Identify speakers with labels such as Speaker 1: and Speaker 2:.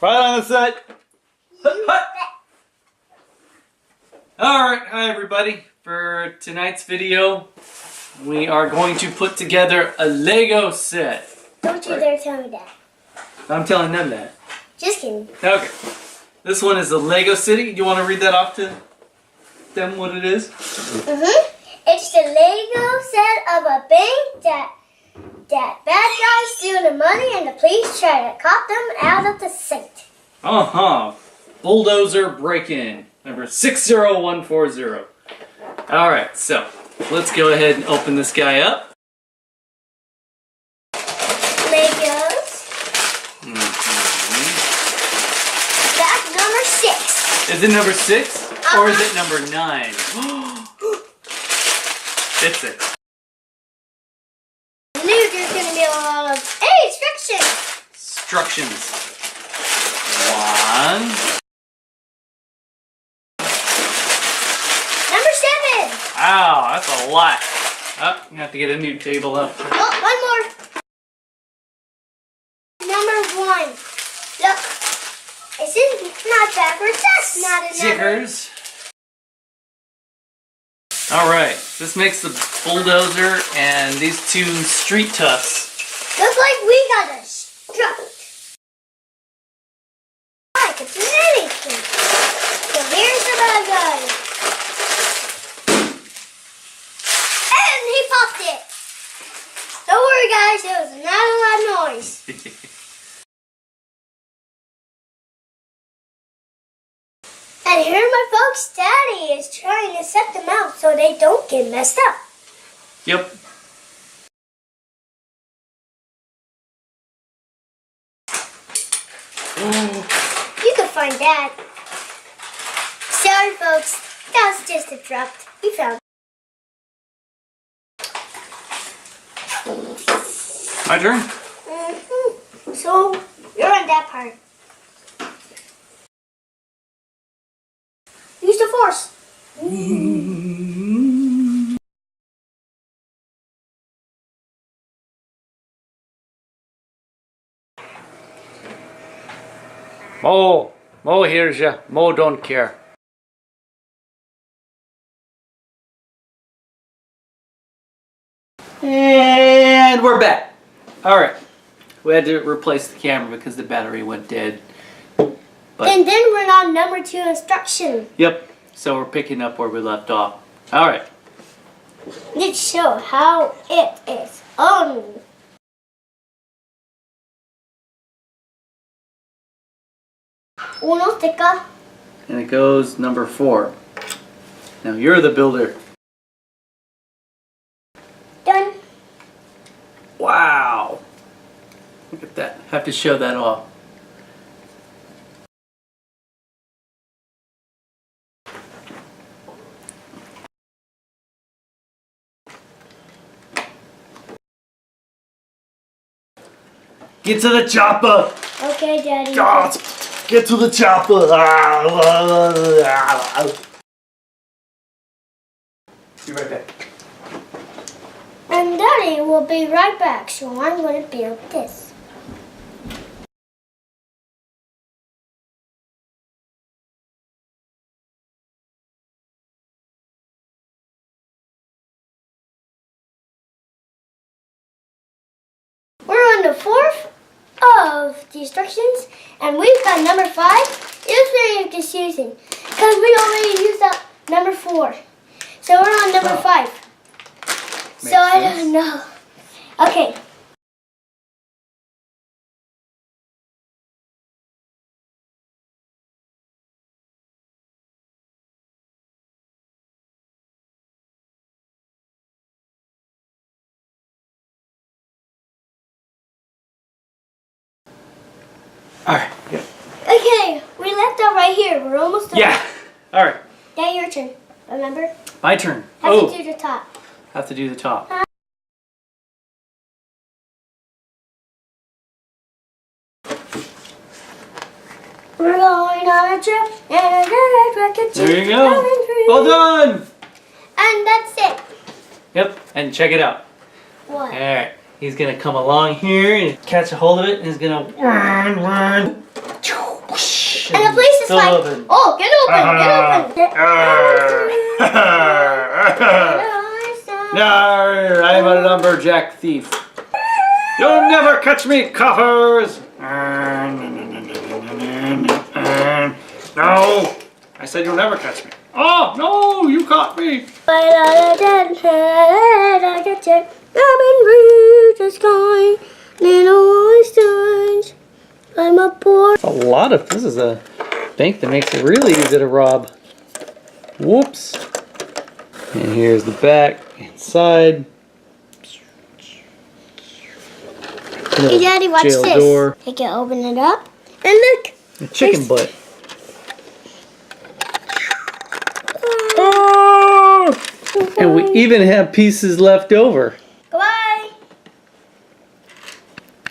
Speaker 1: Right on the set. Alright, hi everybody. For tonight's video, we are going to put together a Lego set.
Speaker 2: Don't you dare tell me that.
Speaker 1: I'm telling them that.
Speaker 2: Just kidding.
Speaker 1: Okay. This one is a Lego City. You want to read that off to them what it is?
Speaker 2: It's the Lego set of a bank that bad guys steal the money and the police try to cop them out of the safe.
Speaker 1: Bulldozer break-in. Number 60140. Alright, so let's go ahead and open this guy up.
Speaker 2: Legos. That's number 6.
Speaker 1: Is it number 6? Or is it number 9? It's it.
Speaker 2: I knew there's going to be a lot of... Hey, instructions!
Speaker 1: Instructions. 1.
Speaker 2: Number 7.
Speaker 1: Wow, that's a lot. Oh, you have to get a new table up.
Speaker 2: Oh, one more. Number 1. Look. This is not backwards. That's not a number.
Speaker 1: Stickers. Alright, this makes the bulldozer and these two street toughs.
Speaker 2: Looks like we got a strut. Like it's an anything. So here's the bad guy. And he popped it. Don't worry guys, it was not a loud noise. And here my folks' daddy is trying to set them out so they don't get messed up.
Speaker 1: Yep.
Speaker 2: You can find that. Sorry folks, that was just a drop. We found it.
Speaker 1: My turn?
Speaker 2: So, you're on that part. Use the force.
Speaker 1: Mo hears ya. Mo don't care. And we're back. Alright. We had to replace the camera because the battery went dead.
Speaker 2: And then we're on number 2 instruction.
Speaker 1: Yep. So we're picking up where we left off. Alright.
Speaker 2: Let's show how it is on. Uno sticker.
Speaker 1: And it goes number 4. Now you're the builder.
Speaker 2: Done.
Speaker 1: Wow. Look at that. Have to show that off. Get to the chopper!
Speaker 2: Okay, Daddy.
Speaker 1: Get to the chopper! Be right back.
Speaker 2: And Daddy will be right back, so I'm going to build this. We're on the 4th of the instructions, and we've got number 5. It was very confusing because we already used up number 4. So we're on number 5. So I don't know. Okay.
Speaker 1: Alright. Yeah.
Speaker 2: Okay, we left out right here. We're almost done.
Speaker 1: Yeah. Alright.
Speaker 2: Now your turn. Remember?
Speaker 1: My turn.
Speaker 2: Have to do the top.
Speaker 1: Have to do the top.
Speaker 2: We're going on a trip.
Speaker 1: There you go. Well done.
Speaker 2: And that's it.
Speaker 1: Yep. And check it out.
Speaker 2: What?
Speaker 1: Alright. He's gonna come along here and catch a hold of it and he's gonna run. still open.
Speaker 2: Oh, get open, get open.
Speaker 1: Yarr, I'm a lumberjack thief. You'll never catch me, coppers! No! I said you'll never catch me. Oh, no! You caught me!
Speaker 2: I'm a poor.
Speaker 1: This is a bank that makes it really easy to rob. Whoops. And here's the back inside.
Speaker 2: Hey, Daddy, watch
Speaker 1: Jail
Speaker 2: this.
Speaker 1: door.
Speaker 2: I can open it up. And look.
Speaker 1: A chicken butt.
Speaker 2: Oh!
Speaker 1: And we even have pieces left over.